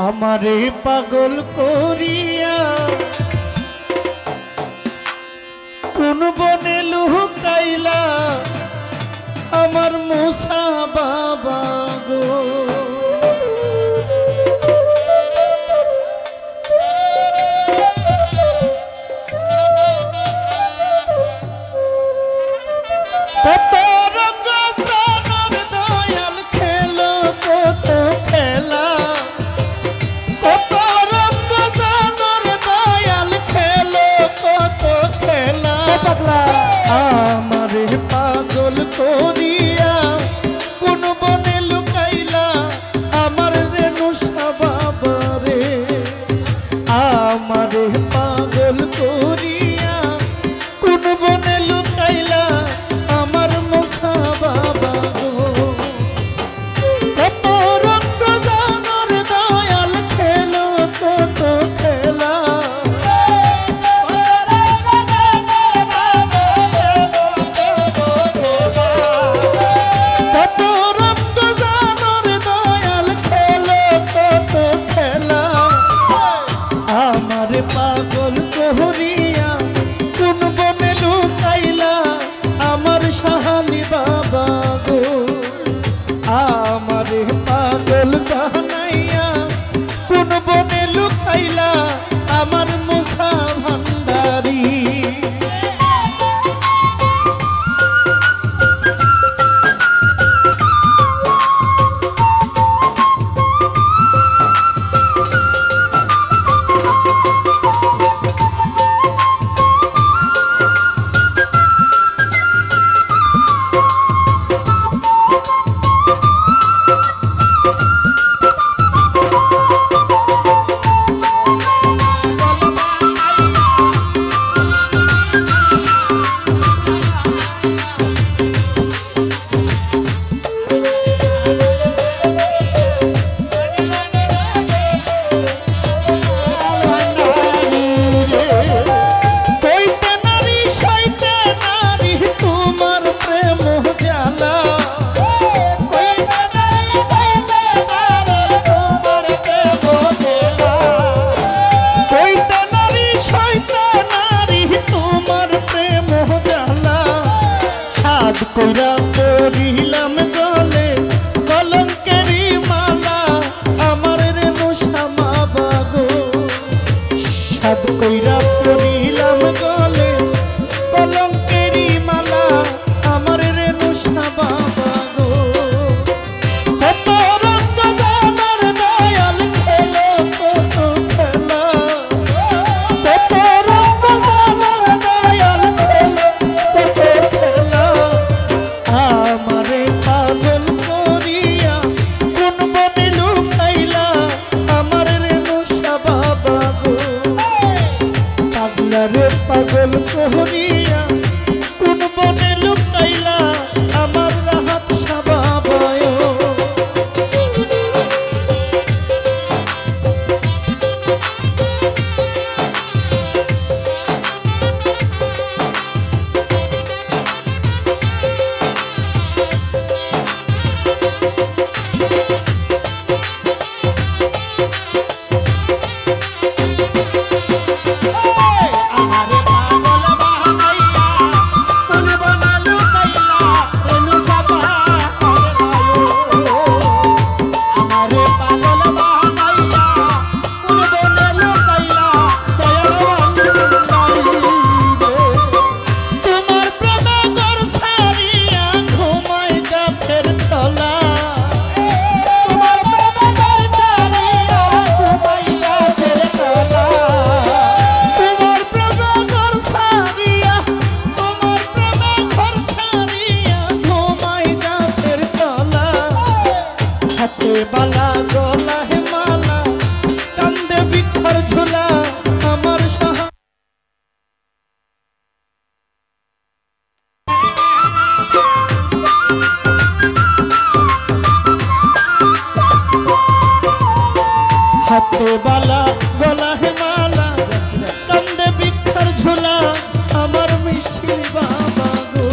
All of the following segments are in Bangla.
আমারে পাগল করিয়া কোন বনে লুকাইলা আমার মুসা বাবা গো। কত রঙ সানর দয়াল খেলো কত খেলা, কত রঙ সানর দয়াল খেলো কত খেলা। আমারে পাগল করিয়া কোন বনে লুকাইলা আমার রেণুসা বাবা রে। আমারে পাগল করিয়া কোন বনে লুকাইলা আমার মুসা বাবা গো। কত রঙ জানর দয়াল খেলো কত খেলা, কত রঙ জানর দয়াল খেলো কত খেলা। আমার পাগল করিয়া কোন বনে লুকাইলা আমার সাহালি বাবা গো। আমার পাগল বানাইয়া কোন বনে লুকাইলা আমার মুসা ভান্ডারি। কইরা পড়িলাম গলে কলঙ্কেরি মালা আমার রেণুসা বাবা গো। সাদ কইরা পড়িলাম গলে কলঙ্কেরি মালা আমার রেণুসা বাবা গো। কত রঙ জানর দয়াল খেলো কত খেলা, কত রঙ জানর দয়াল খেলো কত খেলা। আমারে পাগল করিয়া কোন বনে লুকাইলা আমার রেণুসা বাবা গো। পাগলারে পাগল করিয়া কোন বনে লুকাইলা আমার রাহাত সা বাবা। বালা গলা হে মালা কান্দে বিখার ঝোলা আমার সাহা। হাতে বালা গলা হে মালা কান্দে বিখার ঝোলা আমার মিষ্টি বাবা গো।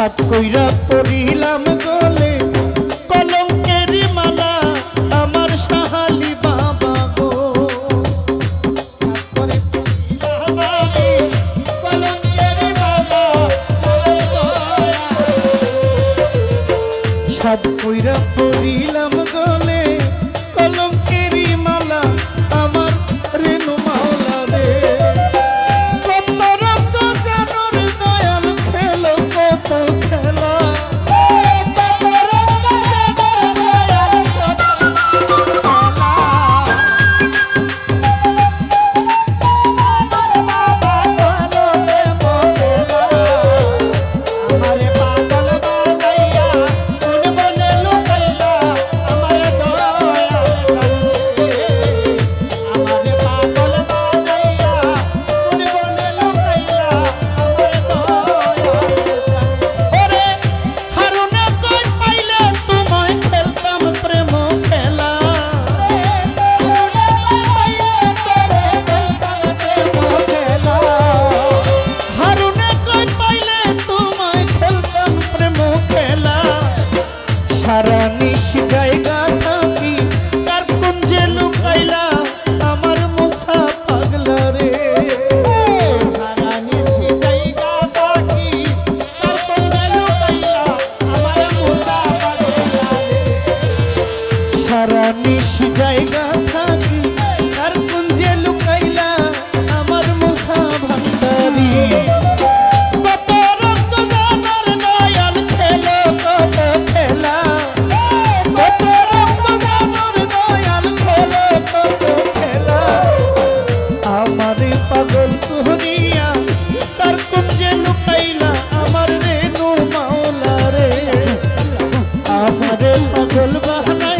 সাত কইরা পড়িলাম গলে কলঙ্কেরি মালা আমার সাহালি বাবা গো সাত কইরা পড়িলাম গলে কলঙ্কেরি মালা আমার রেণু মাওলা রে কত রঙ্গ জানোর দয়াল খেলো কত খেলা সারা নিশি জায়গা থাকি কার কুঞ্জে লুকাইলা আমার মুসা পাগলা রে সারা নিশি জায়গা থাকি কার কুঞ্জে লুকাইলা আমার মুসা পাগলা রে সারা নিশি জায়গা থাকি কার কুঞ্জে লুকাইলা আমার মুসা ভান্ডারি পাগল কুহনিয়া তার কুঞ্জে লুকাইলা আমার রেণু মাওলা রে আমারে পাগল বাহানা